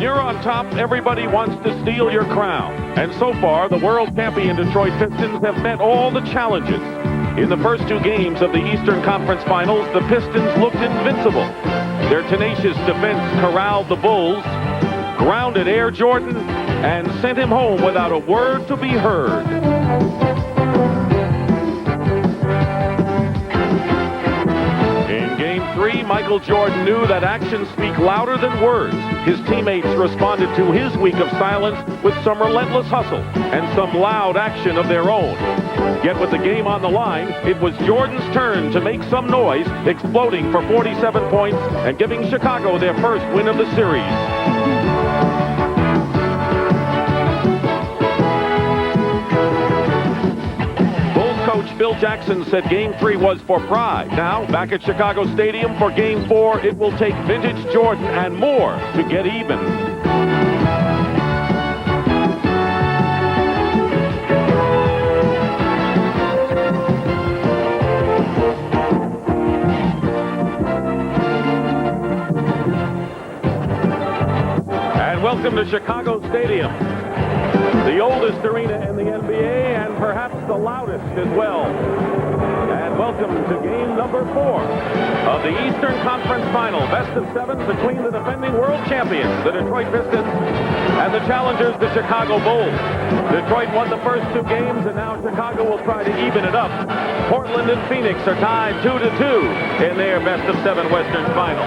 you're on top, everybody wants to steal your crown. And so far, the world champion Detroit Pistons have met all the challenges. In the first two games of the Eastern Conference Finals, the Pistons looked invincible. Their tenacious defense corralled the Bulls, grounded Air Jordan, and sent him home without a word to be heard. In Game 3, Michael Jordan knew that actions speak louder than words. His teammates responded to his week of silence with some relentless hustle and some loud action of their own. Yet with the game on the line, it was Jordan's turn to make some noise, exploding for 47 points and giving Chicago their first win of the series. Coach Phil Jackson said Game 3 was for pride. Now, back at Chicago Stadium for Game 4, it will take vintage Jordan and more to get even. And welcome to Chicago Stadium, the oldest arena in the NBA and perhaps the loudest as well. And welcome to game number 4 of the Eastern Conference Final. Best of 7 between the defending world champions, the Detroit Pistons, and the challengers, the Chicago Bulls. Detroit won the first 2 games, and now Chicago will try to even it up. Portland and Phoenix are tied 2-2 in their best of 7 Western Final.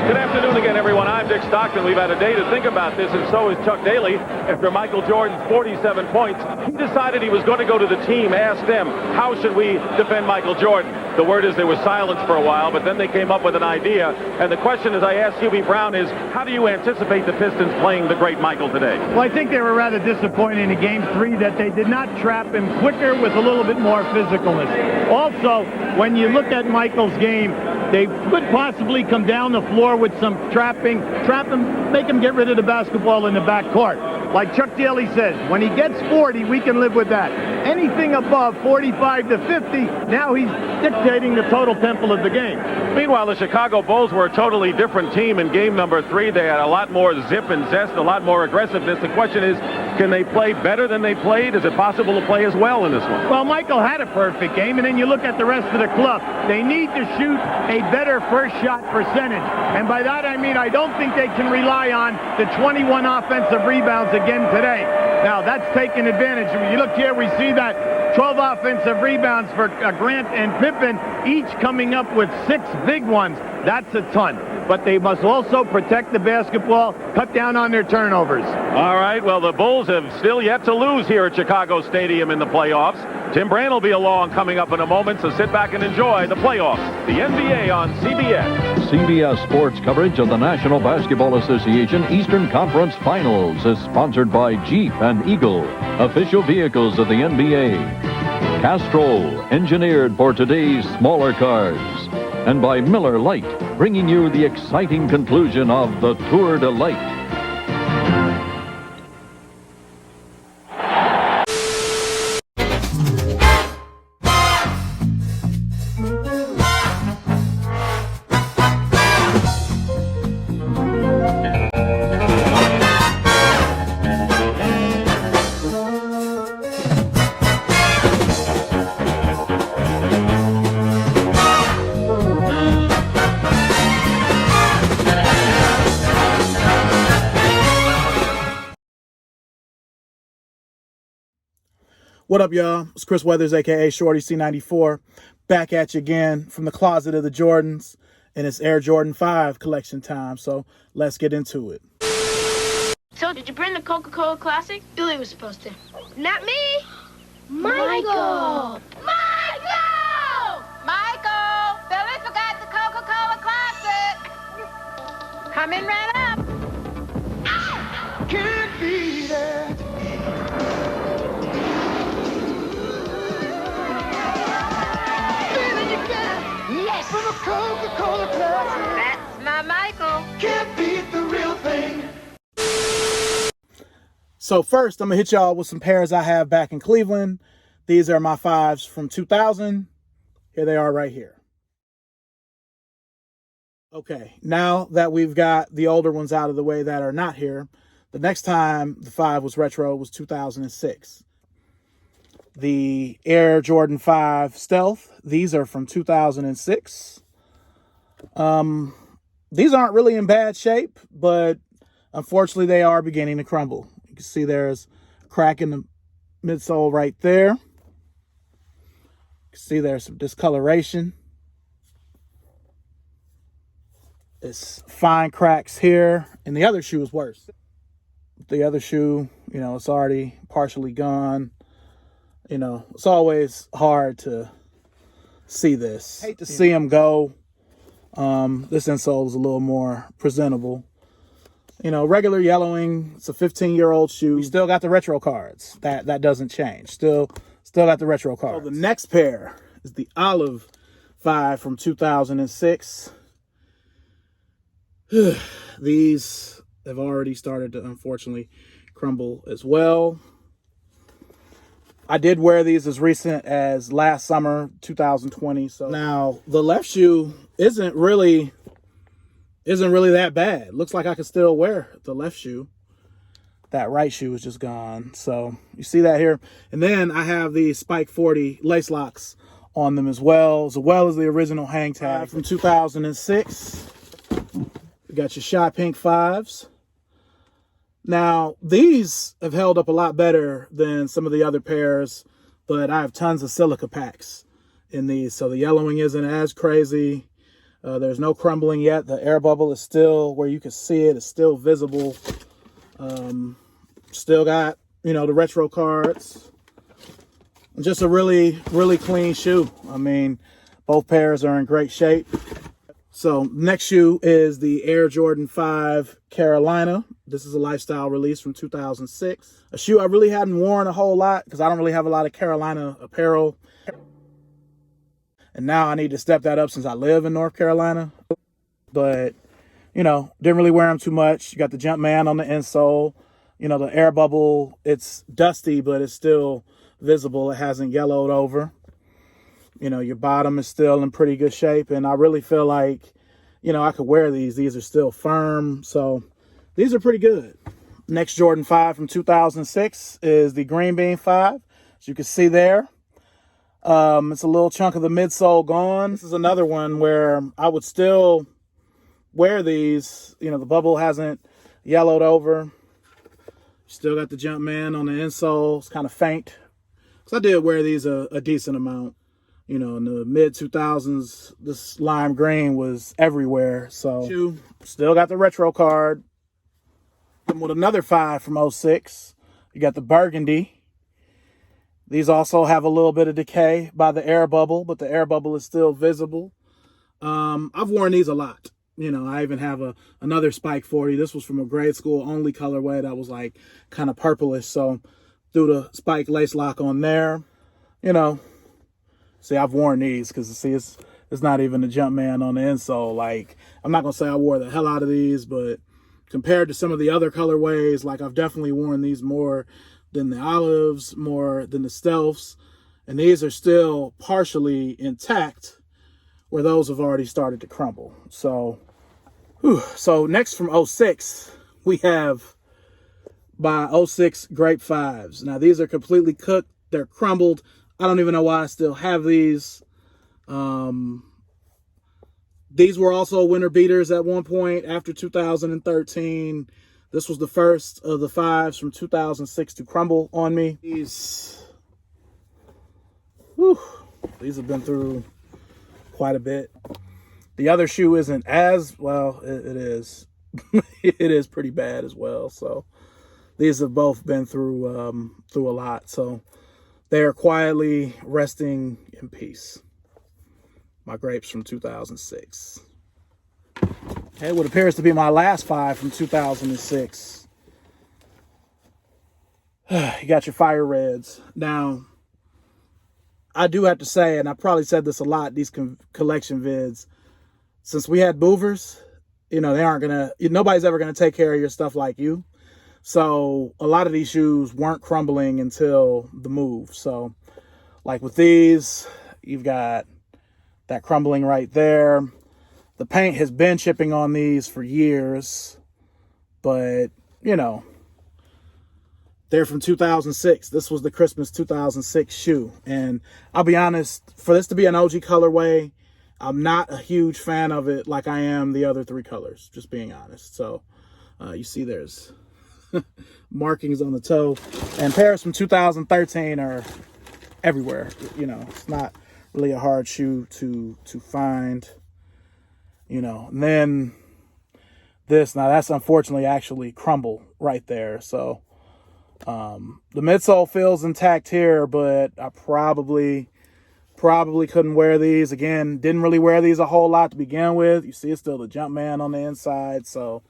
Good afternoon again, everyone. I'm Dick Stockton. We've had a day to think about this, and so is Chuck Daly. After Michael Jordan's 47 points, he decided he was going to go to the team, ask them, how should we defend Michael Jordan? The word is there was silence for a while, but then they came up with an idea. And the question, as I asked Hubie Brown, is how do you anticipate the Pistons playing the great Michael today? Well, I think they were rather disappointed in Game 3 that they did not trap him quicker with a little bit more physicalness. Also, when you look at Michael's game, they could possibly come down the floor with some trap him, make him get rid of the basketball in the backcourt. Like Chuck Daly says, when he gets 40, we can live with that. Anything above 45 to 50, now he's dictating the total tempo of the game. Meanwhile, the Chicago Bulls were a totally different team in game number 3. They had a lot more zip and zest, a lot more aggressiveness. The question is, can they play better than they played? Is it possible to play as well in this one? Well, Michael had a perfect game, and then you look at the rest of the club. They need to shoot a better first shot percentage. And by that I mean I don't think they can rely on the 21 offensive rebounds again today. Now, that's taking advantage. When you look here, we see that 12 offensive rebounds for Grant and Pippen, each coming up with 6 big ones. That's a ton. But they must also protect the basketball, cut down on their turnovers. All right, well, the Bulls have still yet to lose here at Chicago Stadium in the playoffs. Tim Brand will be along coming up in a moment, so sit back and enjoy the playoffs. The NBA on CBS. CBS Sports coverage of the National Basketball Association Eastern Conference Finals is sponsored by Jeep and Eagle, official vehicles of the NBA. Castrol, engineered for today's smaller cars. And by Miller Lite, bringing you the exciting conclusion of the Tour de Light. What up, y'all? It's Chris Weathers, a.k.a. ShortyC94, back at you again from the closet of the Jordans, and it's Air Jordan 5 collection time, so let's get into it. So, did you bring the Coca-Cola Classic? Billy was supposed to. Not me! Michael! Michael! Billy forgot the Coca-Cola Classic! Coming right up! Can't beat it! Yes! From a Coca-Cola Classic! That's my Michael! Can't beat the real thing! So first, I'm going to hit y'all with some pairs I have back in Cleveland. These are my 5s from 2000. Here they are right here. Okay, now that we've got the older ones out of the way that are not here, the next time the 5 was retro was 2006. The Air Jordan 5 Stealth, these are from 2006. These aren't really in bad shape, but unfortunately they are beginning to crumble. You can see there's a crack in the midsole right there. You can see there's some discoloration. It's fine cracks here, and the other shoe is worse. The other shoe, you know, it's already partially gone. You know, it's always hard to see this. Hate to see them go. This insole is a little more presentable. You know, regular yellowing. It's a 15-year-old shoe. You still got the retro cards. That doesn't change. Still got the retro cards. So the next pair is the Olive 5 from 2006. These have already started to unfortunately crumble as well. I did wear these as recent as last summer, 2020. So now the left shoe isn't really that bad. Looks like I could still wear the left shoe. That right shoe is just gone. So you see that here. And then I have the Spike 40 lace locks on them as well as the original hang tag from 2006. You got your Shot Pink 5s. Now, these have held up a lot better than some of the other pairs, but I have tons of silica packs in these, so the yellowing isn't as crazy. There's no crumbling yet. The air bubble is still where you can see it. It's still visible. Still got, you know, the retro cards. Just a really, really clean shoe. I mean, both pairs are in great shape. So next shoe is the Air Jordan 5 Carolina. This is a lifestyle release from 2006. A shoe I really hadn't worn a whole lot because I don't really have a lot of Carolina apparel. And now I need to step that up since I live in North Carolina. But, you know, didn't really wear them too much. You got the Jumpman on the insole. You know, the air bubble, it's dusty, but it's still visible. It hasn't yellowed over. You know, your bottom is still in pretty good shape. And I really feel like, you know, I could wear these. These are still firm. So these are pretty good. Next Jordan 5 from 2006 is the Green Bean 5. As you can see there, it's a little chunk of the midsole gone. This is another one where I would still wear these. You know, the bubble hasn't yellowed over. Still got the Jumpman on the insole. It's kind of faint. Because I did wear these a decent amount. You know, in the mid-2000s, this lime green was everywhere. So, still got the retro card. And with another 5 from 06, you got the burgundy. These also have a little bit of decay by the air bubble, but the air bubble is still visible. I've worn these a lot. You know, I even have another Spike 40. This was from a grade school only colorway that was like kind of purplish. So, threw the Spike lace lock on there. You know, see, I've worn these because, see, it's not even a Jumpman on the insole. Like, I'm not going to say I wore the hell out of these, but compared to some of the other colorways, like, I've definitely worn these more than the Olives, more than the Stealths. And these are still partially intact where those have already started to crumble. So, so next from 06, we have my 06 Grape 5s. Now, these are completely cooked. They're crumbled. I don't even know why I still have these. These were also winter beaters at one point after 2013. This was the first of the 5s from 2006 to crumble on me. These have been through quite a bit. The other shoe isn't as, well, it is. It is pretty bad as well. So these have both been through a lot. So they are quietly resting in peace. My grapes from 2006. Okay, what appears to be my last 5 from 2006. You got your Fire Reds. Now, I do have to say, and I probably said this a lot, these collection vids, since we had movers, you know, they aren't gonna, nobody's ever gonna take care of your stuff like you. So a lot of these shoes weren't crumbling until the move. So like with these, you've got that crumbling right there. The paint has been chipping on these for years, but, you know, they're from 2006. This was the Christmas 2006 shoe. And I'll be honest, for this to be an OG colorway, I'm not a huge fan of it like I am the other 3 colors, just being honest. So you see there's markings on the toe. And pairs from 2013 are everywhere. You know, it's not really a hard shoe to find. You know, and then this, now that's unfortunately actually crumble right there. So the midsole feels intact here, but I probably couldn't wear these. Again, didn't really wear these a whole lot to begin with. You see it's still the Jumpman on the inside. So,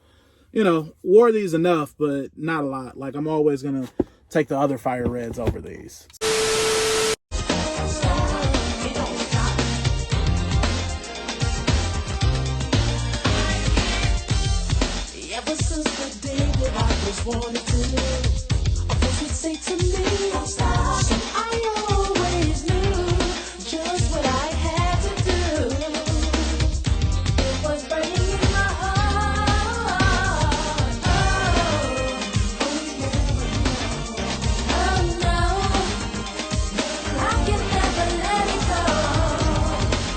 you know, wore these enough, but not a lot. Like, I'm always going to take the other fire reds over these. Ever since the day that I was wanted to live, a voice would say to me, don't stop. So I always knew just what I had to do. It was burning in my heart. Oh no, I can never let it go.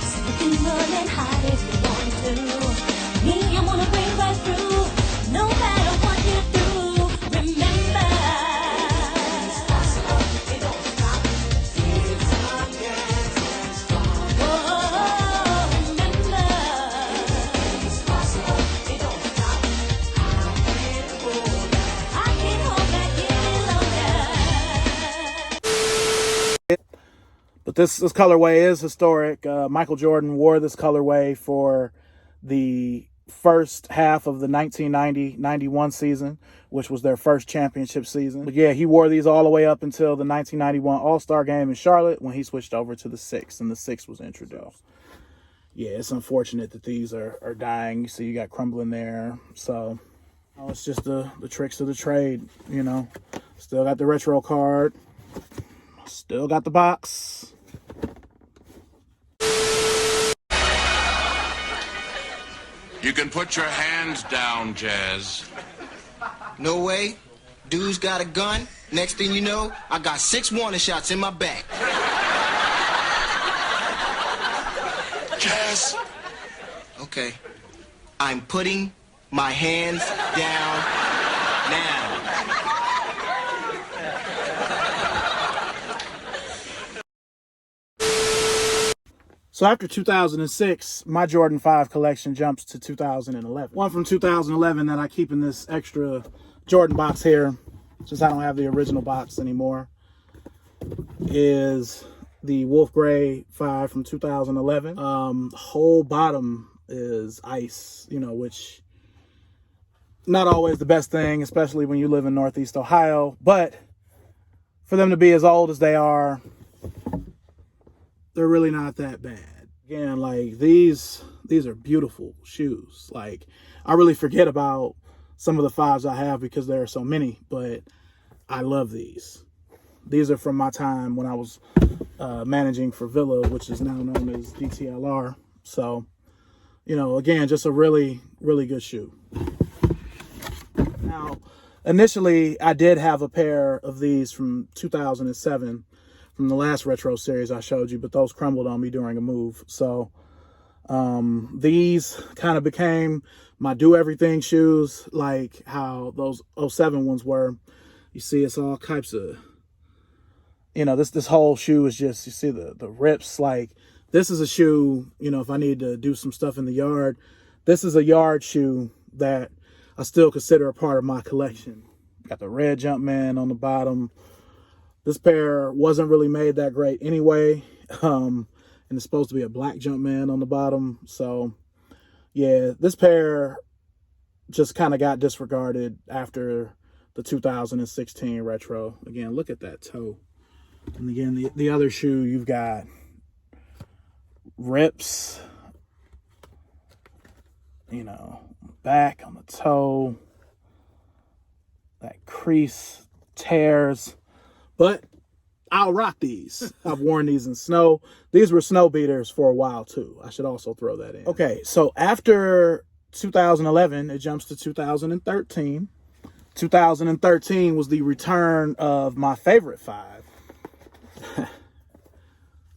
So we can run and hide if we want to. Me, I wanna break right through, no matter what you do. Remember, it's possible, it don't stop. It's oh, remember, it's possible, it don't stop. I can't hold back any longer. But this colorway is historic. Michael Jordan wore this colorway for the first half of the 1990-91 season, which was their first championship season. But yeah, he wore these all the way up until the 1991 All-Star game in Charlotte when he switched over to the 6, and the 6 was introduced. Yeah, it's unfortunate that these are dying. You see you got crumbling there. So it's just the tricks of the trade, you know. Still got the retro card. Still got the box. You can put your hands down, Jazz. No way. Dude's got a gun. Next thing you know, I got 6 warning shots in my back. Jazz. Okay. I'm putting my hands down now. So after 2006, my Jordan 5 collection jumps to 2011. One from 2011 that I keep in this extra Jordan box here, since I don't have the original box anymore, is the Wolf Gray 5 from 2011. The whole bottom is ice, you know, which not always the best thing, especially when you live in Northeast Ohio. But for them to be as old as they are, they're really not that bad. Again, like these are beautiful shoes. Like, I really forget about some of the 5s I have because there are so many, but I love these. These are from my time when I was managing for Villa, which is now known as DTLR. So, you know, again, just a really, really good shoe. Now, initially, I did have a pair of these from 2007 from the last retro series I showed you, but those crumbled on me during a move. So these kind of became my do-everything shoes, like how those 07 ones were. You see, it's all types of, you know, this whole shoe is just, you see the rips. Like, this is a shoe, you know, if I need to do some stuff in the yard, this is a yard shoe that I still consider a part of my collection. Got the red Jumpman on the bottom. This pair wasn't really made that great anyway, and it's supposed to be a black Jumpman on the bottom. So, yeah, this pair just kind of got disregarded after the 2016 retro. Again, look at that toe. And again, the other shoe, you've got rips, you know, back on the toe, that crease, tears. But I'll rock these. I've worn these in snow. These were snow beaters for a while too. I should also throw that in. Okay, so after 2011, it jumps to 2013. 2013 was the return of my favorite five.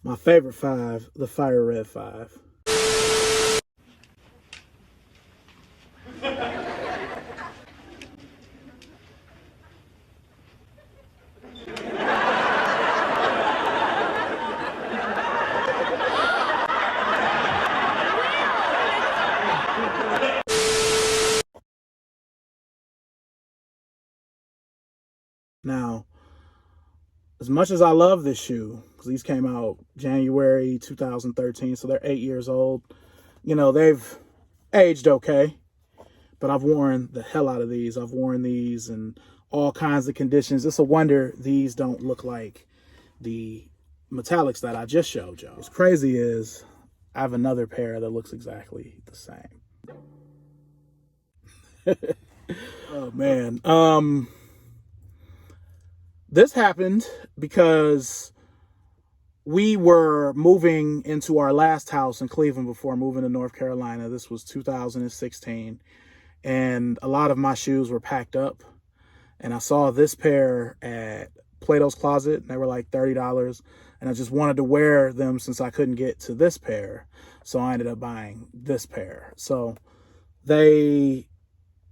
My favorite five, the Fire Red 5. Now, as much as I love this shoe, because these came out January 2013, so they're 8 years old, you know, they've aged okay, but I've worn the hell out of these. I've worn these in all kinds of conditions. It's a wonder these don't look like the metallics that I just showed y'all. What's crazy is I have another pair that looks exactly the same. Oh, man. This happened because we were moving into our last house in Cleveland before moving to North Carolina. This was 2016, and a lot of my shoes were packed up. And I saw this pair at Plato's Closet, and they were like $30, and I just wanted to wear them since I couldn't get to this pair. So I ended up buying this pair. So they,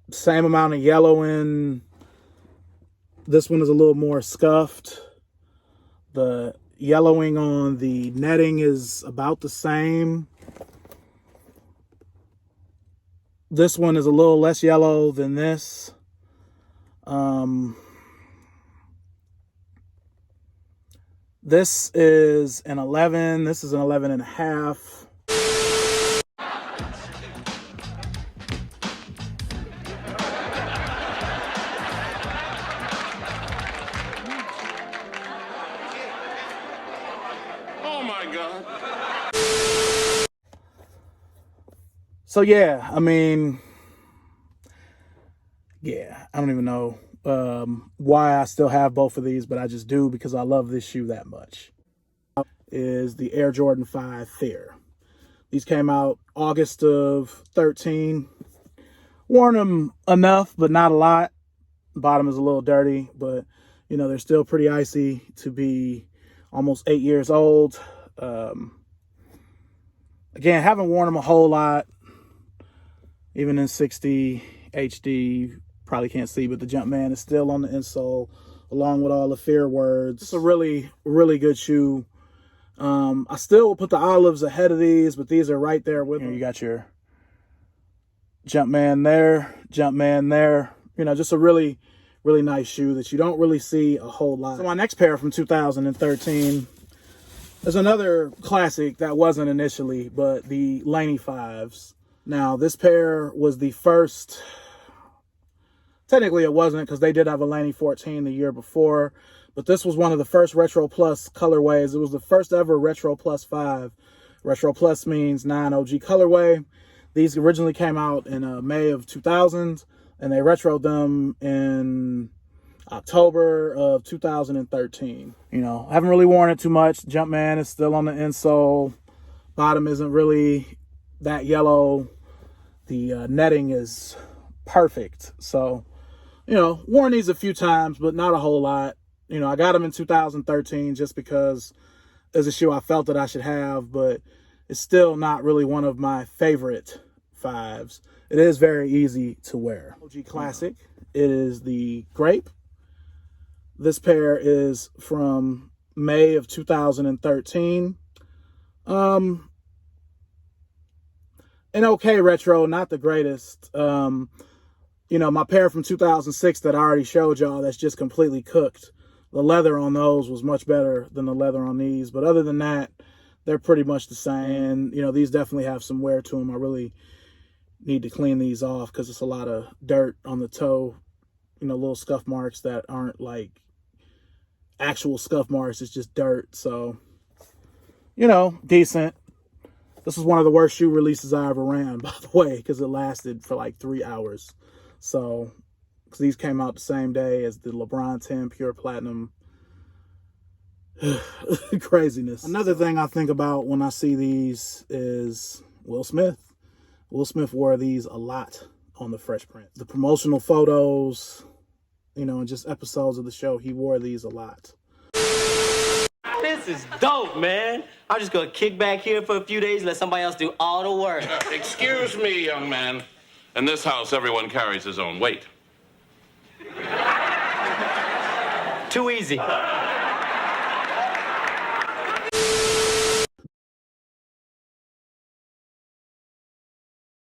same amount of yellow in. This one is a little more scuffed. The yellowing on the netting is about the same. This one is a little less yellow than this. This is an 11. This is an 11 and a half. So yeah, I mean, yeah, I don't even know why I still have both of these, but I just do because I love this shoe that much. Is the Air Jordan 5 Thayer. These came out August of 13. Worn them enough, but not a lot. Bottom is a little dirty, but you know, they're still pretty icy to be almost 8 years old. Again, haven't worn them a whole lot. Even in 60 HD, probably can't see, but the Jumpman is still on the insole, along with all the fear words. It's a really, really good shoe. I still will put the olives ahead of these, but these are right there with them. You got your Jumpman there, Jumpman there. You know, just a really, really nice shoe that you don't really see a whole lot. So my next pair from 2013 is another classic that wasn't initially, but the Laney 5s. Now, this pair was the first, technically it wasn't because they did have a Laney 14 the year before, but this was one of the first Retro Plus colorways. It was the first ever Retro Plus 5. Retro Plus means 9 OG colorway. These originally came out in May of 2000, and they retroed them in October of 2013. You know, I haven't really worn it too much. Jumpman is still on the insole. Bottom isn't really that yellow. The netting is perfect. So, you know, worn these a few times, but not a whole lot. You know, I got them in 2013 just because it's a shoe I felt that I should have, but it's still not really one of my favorite 5s. It is very easy to wear. OG Classic. It is the Grape. This pair is from May of 2013. An okay retro, not the greatest. You know, my pair from 2006 that I already showed y'all, that's just completely cooked. The leather on those was much better than the leather on these. But other than that, they're pretty much the same. And, you know, these definitely have some wear to them. I really need to clean these off because it's a lot of dirt on the toe. You know, little scuff marks that aren't like actual scuff marks. It's just dirt. So, you know, decent. This was one of the worst shoe releases I ever ran, by the way, because it lasted for like 3 hours. So, because these came out the same day as the LeBron 10 Pure Platinum. Craziness. Another thing I think about when I see these is Will Smith. Will Smith wore these a lot on the Fresh Prince. The promotional photos, you know, and just episodes of the show, he wore these a lot. This is dope, man. I'm just gonna kick back here for a few days, let somebody else do all the work. Excuse me, young man. In this house, everyone carries his own weight. Too easy.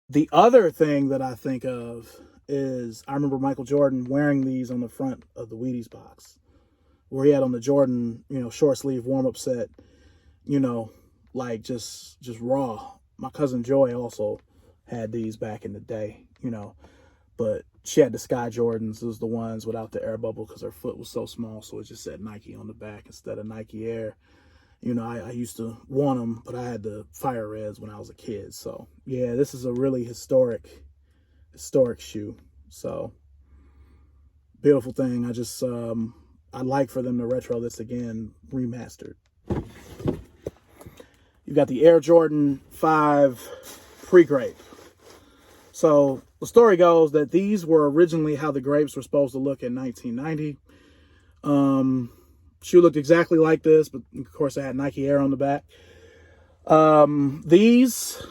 The other thing that I think of is I remember Michael Jordan wearing these on the front of the Wheaties box, where he had on the Jordan, you know, short sleeve warm-up set, you know, like just raw. My cousin Joy also had these back in the day, you know, but she had the Sky Jordans. It was the ones without the air bubble because her foot was so small, so it just said Nike on the back instead of Nike Air. You know, I used to want them, but I had the Fire Reds when I was a kid. So, yeah, this is a really historic shoe. So, beautiful thing. I'd like for them to retro this again, remastered. You got the Air Jordan 5 pre-grape. So, the story goes that these were originally how the grapes were supposed to look in 1990. Shoe looked exactly like this, but of course it had Nike Air on the back. These,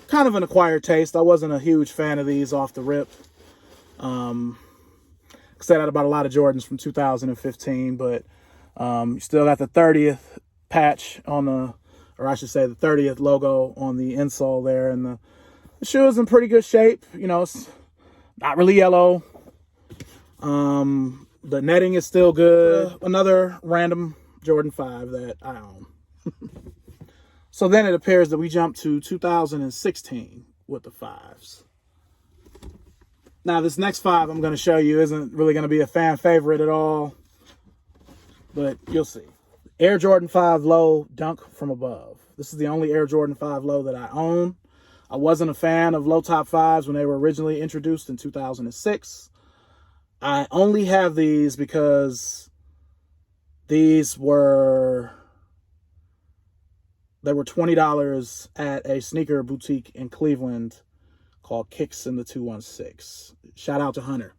kind of an acquired taste. I wasn't a huge fan of these off the rip. Said that about a lot of Jordans from 2015, but you still got the 30th patch on the, or I should say the 30th logo on the insole there, and the shoe is in pretty good shape. You know, it's not really yellow. The netting is still good. Another random Jordan 5 that I own. So then it appears that we jump to 2016 with the 5s. Now this next 5 I'm going to show you isn't really going to be a fan favorite at all, but you'll see. Air Jordan 5 Low Dunk from Above. This is the only Air Jordan 5 Low that I own. I wasn't a fan of low top 5s when they were originally introduced in 2006. I only have these because these were $20 at a sneaker boutique in Cleveland called Kicks in the 216. Shout out to Hunter.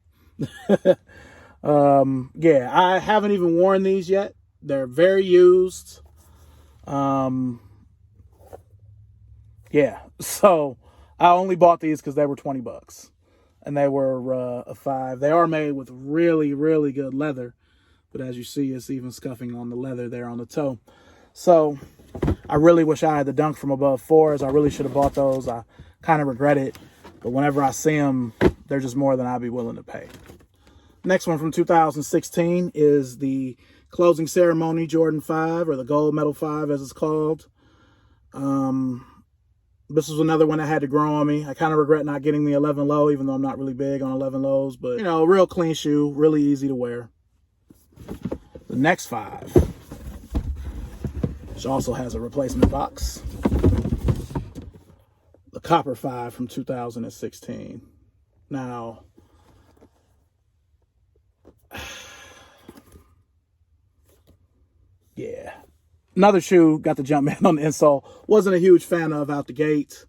Yeah, I haven't even worn these yet. They're very used. Yeah, so I only bought these because they were $20. And they were a 5. They are made with really, really good leather. But as you see, it's even scuffing on the leather there on the toe. So I really wish I had the Dunk from Above 4s. I really should have bought those. I kind of regret it. But whenever I see them, they're just more than I'd be willing to pay. Next one from 2016 is the Closing Ceremony Jordan 5, or the Gold Medal 5 as it's called. This was another one that had to grow on me. I kind of regret not getting the 11 low, even though I'm not really big on 11 lows. But, you know, a real clean shoe, really easy to wear. The next 5, which also has a replacement box. The Copper 5 from 2016. Now, yeah. Another shoe, got the Jumpman on the insole. Wasn't a huge fan of out the gate.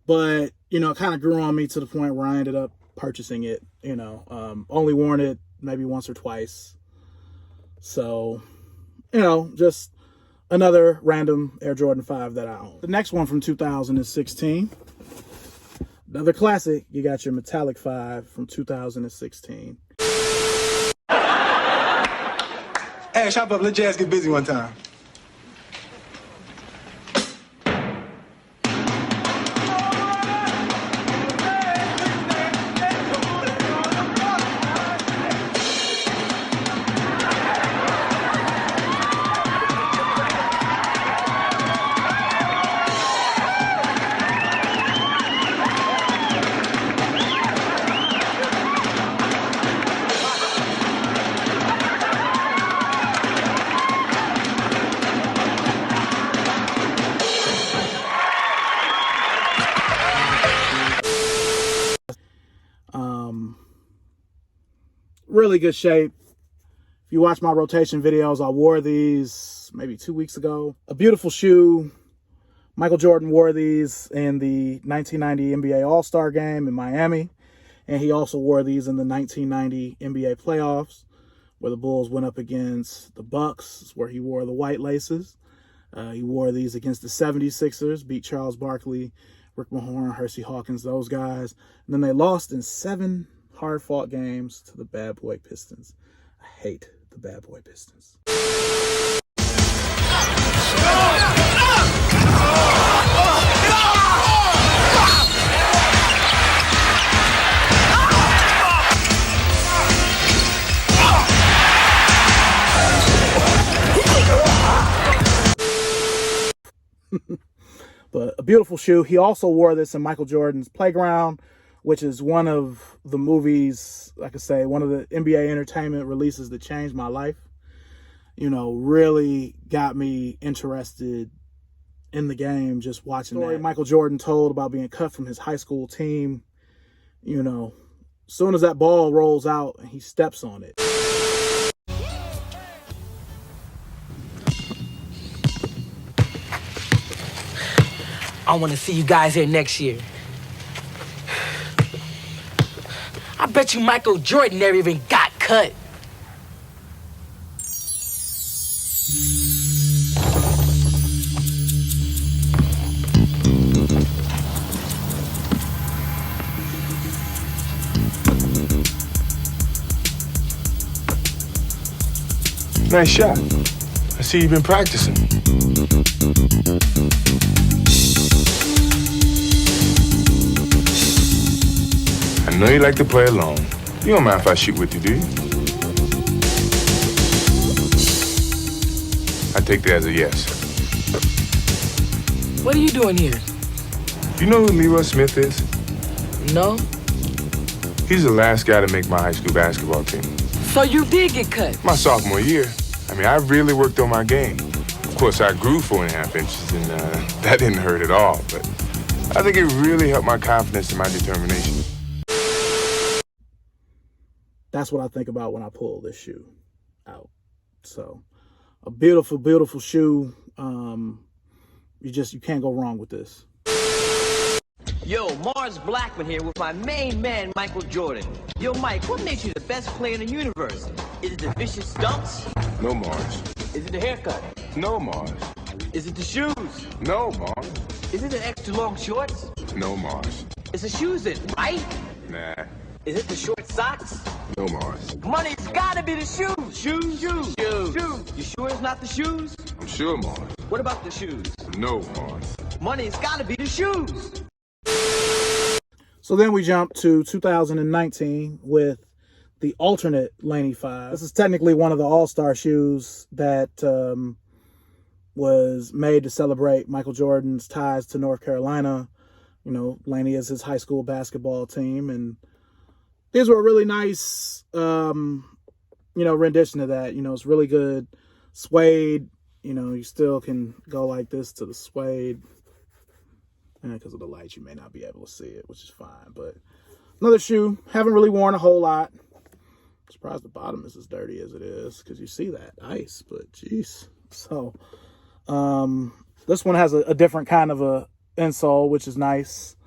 But, you know, it kind of grew on me to the point where I ended up purchasing it. You know, only worn it maybe once or twice. So, you know, just another random Air Jordan 5 that I own. The next one from 2016. Another classic. You got your Metallic 5 from 2016. Hey, shop up. Let Jazz get busy one time. Really good shape. If you watch my rotation videos, I wore these maybe 2 weeks ago. A beautiful shoe. Michael Jordan wore these in the 1990 NBA All-Star game in Miami. And he also wore these in the 1990 NBA playoffs, where the Bulls went up against the Bucks, where he wore the white laces. He wore these against the 76ers, beat Charles Barkley, Rick Mahorn, Hersey Hawkins, those guys. And then they lost in 7 hard-fought games to the Bad Boy Pistons. I hate the Bad Boy Pistons. But a beautiful shoe. He also wore this in Michael Jordan's Playground, which is one of the movies, like I say, one of the NBA entertainment releases that changed my life. You know, really got me interested in the game just watching that. Michael Jordan told about being cut from his high school team. You know, as soon as that ball rolls out and he steps on it. I want to see you guys here next year. I bet you Michael Jordan never even got cut. Nice shot. I see you've been practicing. I know you like to play alone. You don't mind if I shoot with you, do you? I take that as a yes. What are you doing here? You know who Leroy Smith is? No. He's the last guy to make my high school basketball team. So you did get cut? My sophomore year. I mean, I really worked on my game. Of course, I grew 4.5 inches, and that didn't hurt at all. But I think it really helped my confidence and my determination. That's what I think about when I pull this shoe out. So, a beautiful, beautiful shoe. You can't go wrong with this. Yo, Mars Blackman here with my main man, Michael Jordan. Yo, Mike, what makes you the best player in the universe? Is it the vicious dunks? No, Mars. Is it the haircut? No, Mars. Is it the shoes? No, Mars. Is it the extra long shorts? No, Mars. It's the shoes, right? Nah. Is it the short socks? No, Mars. Money's gotta be the shoes. Shoes. You sure it's not the shoes? I'm sure, Mars. What about the shoes? No, Mars. Money's gotta be the shoes. So then we jump to 2019 with the alternate Laney 5. This is technically one of the all-star shoes that was made to celebrate Michael Jordan's ties to North Carolina. You know, Laney is his high school basketball team, and these were a really nice, rendition of that. You know, it's really good suede. You know, you still can go like this to the suede. And because of the light, you may not be able to see it, which is fine. But another shoe, haven't really worn a whole lot. I'm surprised the bottom is as dirty as it is, because you see that ice, but geez. So this one has a different kind of a insole, which is nice.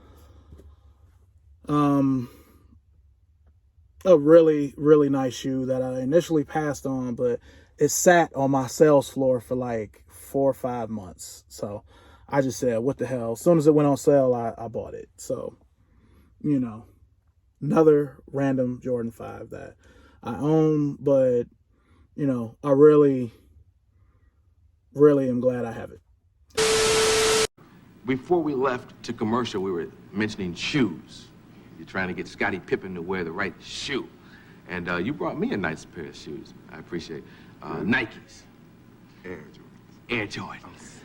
A really, really nice shoe that I initially passed on, but it sat on my sales floor for like 4 or 5 months. So I just said, what the hell? As soon as it went on sale, I bought it. So, you know, another random Jordan 5 that I own, but, you know, I really, really am glad I have it. Before we left to commercial, we were mentioning shoes. You're trying to get Scottie Pippen to wear the right shoe. And you brought me a nice pair of shoes. I appreciate it. Nikes. Air Jordans. Air Jordans.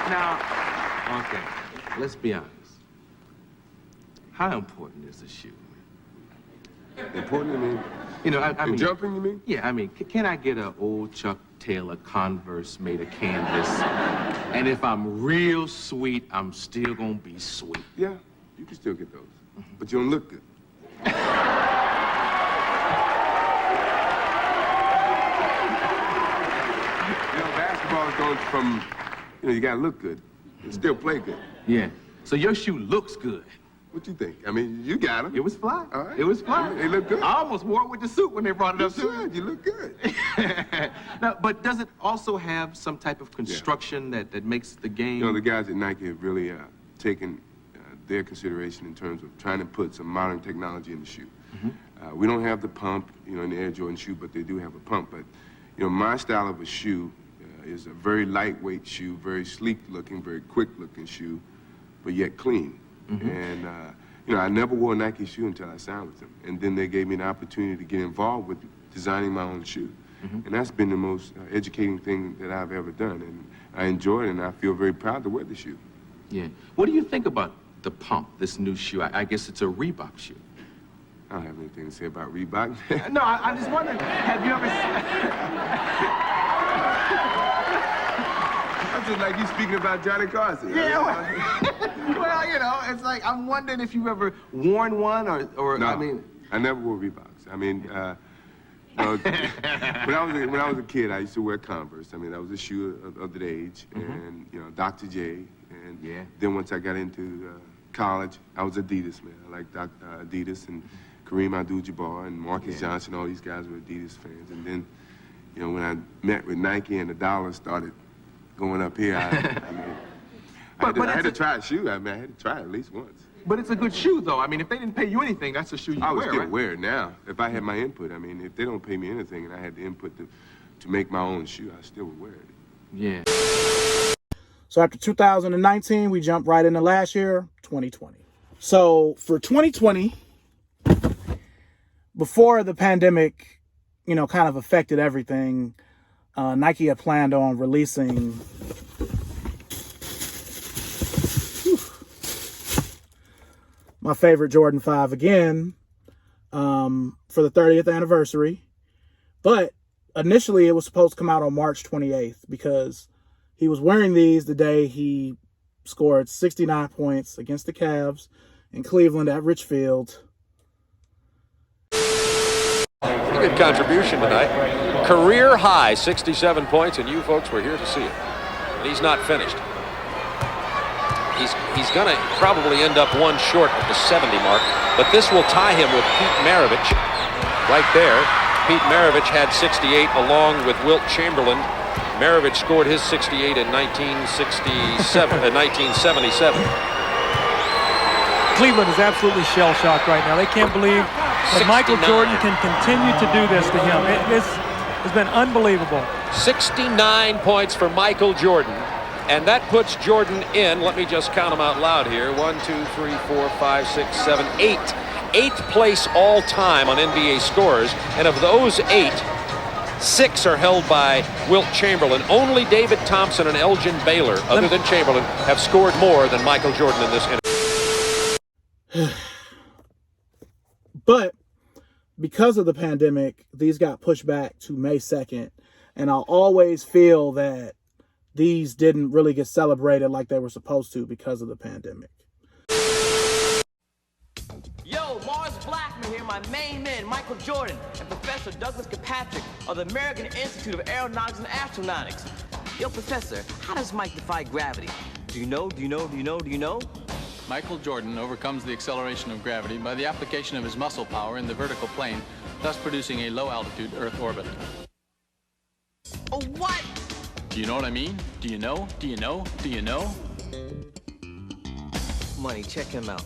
Now, okay, let's be honest. How important is the shoe? Important, you mean? You know, I mean, jumping, you mean? Yeah, I mean, can I get an old Chuck Taylor Converse made of canvas? And if I'm real sweet, I'm still gonna be sweet. Yeah, you can still get those. But you don't look good. was going from, you got to look good and still play good. Yeah. So your shoe looks good. What you think? I mean, you got them. It was fly. All right. It was fly. They look good. I almost wore it with the suit when they brought it up to me. You look good. Now, but does it also have some type of construction that makes the game? The guys at Nike have really taken their consideration in terms of trying to put some modern technology in the shoe. We don't have the pump, in the Air Jordan shoe, but they do have a pump. But, my style of a shoe is a very lightweight shoe, very sleek looking, very quick looking shoe, but yet clean. And, I never wore a Nike shoe until I signed with them. And then they gave me an opportunity to get involved with designing my own shoe. And that's been the most educating thing that I've ever done. And I enjoy it, and I feel very proud to wear the shoe. Yeah. What do you think about the pump, this new shoe? I guess it's a Reebok shoe. I don't have anything to say about Reebok. No, I'm just wondering, have you ever That's just like you speaking about Johnny Carson. Yeah, well, it's like, I'm wondering if you've ever worn one or No, I mean... I never wore Reeboks. I mean, when I was a kid, I used to wear Converse. I mean, that was a shoe of that age. And, Dr. J. And then once I got into college, I was Adidas, man. I liked Adidas and Kareem Abdul-Jabbar and Marcus Johnson. All these guys were Adidas fans. And then, when I met with Nike and the dollar started going up here, I had to try a shoe. I had to try it at least once. But it's a good shoe, though. I mean, if they didn't pay you anything, that's a shoe you wear, I would still right? wear it now if I had my input. I mean, if they don't pay me anything and I had the input to make my own shoe, I still would wear it. Yeah. So after 2019, we jump right into last year, 2020. So for 2020, before the pandemic, kind of affected everything, Nike had planned on releasing my favorite Jordan 5 again for the 30th anniversary. But initially it was supposed to come out on March 28th because he was wearing these the day he scored 69 points against the Cavs in Cleveland at Richfield. A good contribution tonight. Career high 67 points, and you folks were here to see it. And he's not finished. He's going to probably end up one short of the 70 mark, but this will tie him with Pete Maravich right there. Pete Maravich had 68 along with Wilt Chamberlain. Maravich scored his 68 in 1977. Cleveland is absolutely shell-shocked right now. They can't believe that Michael Jordan can continue to do this to him. This has been unbelievable. 69 points for Michael Jordan. And that puts Jordan in, let me just count them out loud here, 1, 2, 3, 4, 5, 6, 7, 8. 8th place all time on NBA scorers. And of those 8, 6 are held by Wilt Chamberlain. Only David Thompson and Elgin Baylor, other than Chamberlain, have scored more than Michael Jordan in this inning. But because of the pandemic, these got pushed back to May 2nd. And I'll always feel that these didn't really get celebrated like they were supposed to because of the pandemic. Yo, Mars Blackman here, my main man, Michael Jordan, and Professor Douglas Kirkpatrick of the American Institute of Aeronautics and Astronautics. Yo, Professor, how does Mike defy gravity? Do you know? Michael Jordan overcomes the acceleration of gravity by the application of his muscle power in the vertical plane, thus producing a low-altitude Earth orbit. Oh, what? Do you know what I mean? Do you know? Money, check him out.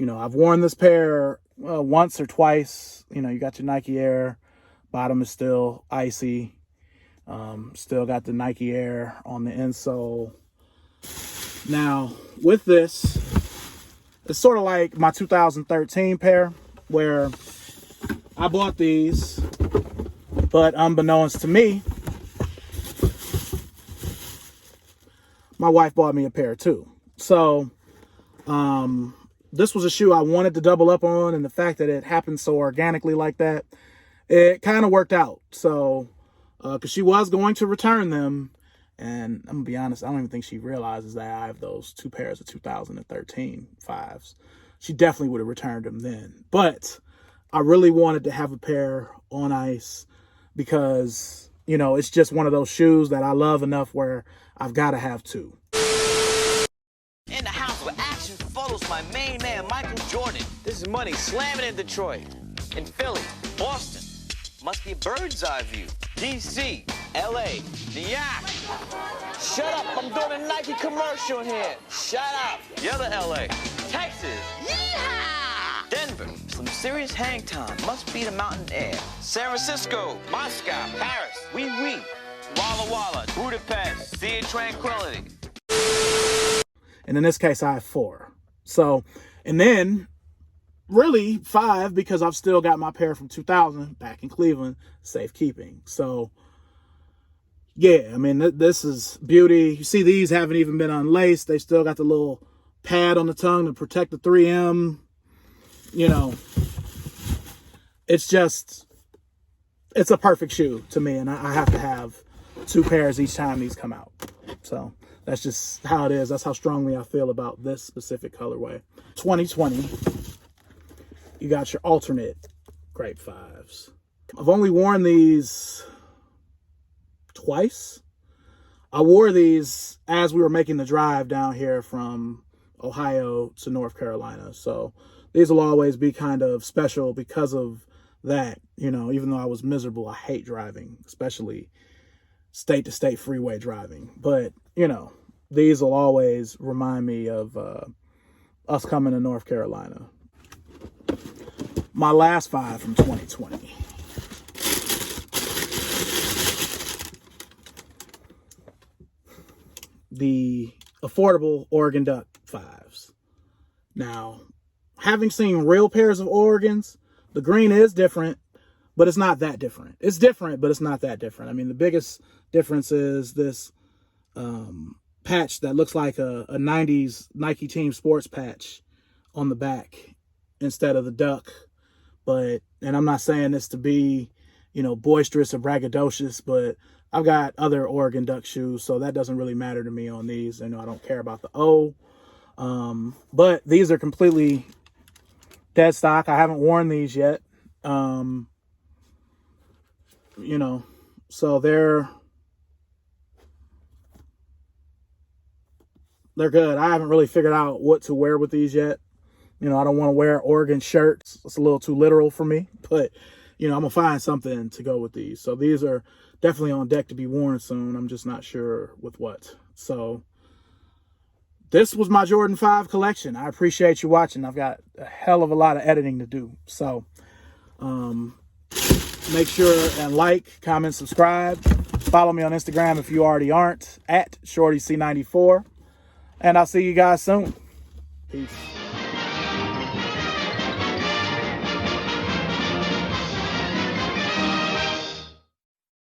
I've worn this pair once or twice. You got your Nike Air. Bottom is still icy. Still got the Nike Air on the insole. Now, with this, it's sort of like my 2013 pair where I bought these, but unbeknownst to me, my wife bought me a pair too. So, this was a shoe I wanted to double up on, and the fact that it happened so organically like that, it kind of worked out. So, because she was going to return them, and I'm going to be honest, I don't even think she realizes that I have those 2 pairs of 2013 5s. She definitely would have returned them then. But I really wanted to have a pair on ice because you know, it's just one of those shoes that I love enough where I've got to have two. In the house with action photos, my main man, Michael Jordan. This is money slamming in Detroit, in Philly, Boston. Must be a bird's eye view. DC, LA, New York. Shut up, I'm doing a Nike commercial here. Shut up. The other LA, Texas. Yeehaw! Denver, some serious hang time. Must be the mountain air. San Francisco, Moscow, Paris, oui. Walla Walla, Budapest, Sea of Tranquility. And in this case, I have 4. So, and then really 5 because I've still got my pair from 2000 back in Cleveland, safekeeping. So, yeah, I mean, this is beauty. You see these haven't even been unlaced. They still got the little pad on the tongue to protect the 3M. You know, it's just, it's a perfect shoe to me. And I have to have 2 pairs each time these come out. So that's just how it is. That's how strongly I feel about this specific colorway. 2020, you got your alternate Grape 5s. I've only worn these twice. I wore these as we were making the drive down here from Ohio to North Carolina. So these will always be kind of special because of that. You know, even though I was miserable, I hate driving, especially state-to-state freeway driving. But, you know, these will always remind me of us coming to North Carolina. My last 5 from 2020. The affordable Oregon Duck 5s. Now, having seen real pairs of Oregons, the green is different, but it's not that different. It's different, but it's not that different. I mean, the biggest difference is this patch that looks like a 90s Nike Team Sports patch on the back instead of the duck. But, and I'm not saying this to be, you know, boisterous or braggadocious, but I've got other Oregon Duck shoes, so that doesn't really matter to me on these. You know, I don't care about the O. But these are completely dead stock. I haven't worn these yet. You know, so they're good. I haven't really figured out what to wear with these yet. You know, I don't want to wear Oregon shirts. It's a little too literal for me, but you know, I'm gonna find something to go with these. So these are definitely on deck to be worn soon. I'm just not sure with what. So this was my Jordan 5 collection. I appreciate you watching. I've got a hell of a lot of editing to do. So make sure and like, comment, subscribe. Follow me on Instagram if you already aren't, at ShortyC94. And I'll see you guys soon. Peace.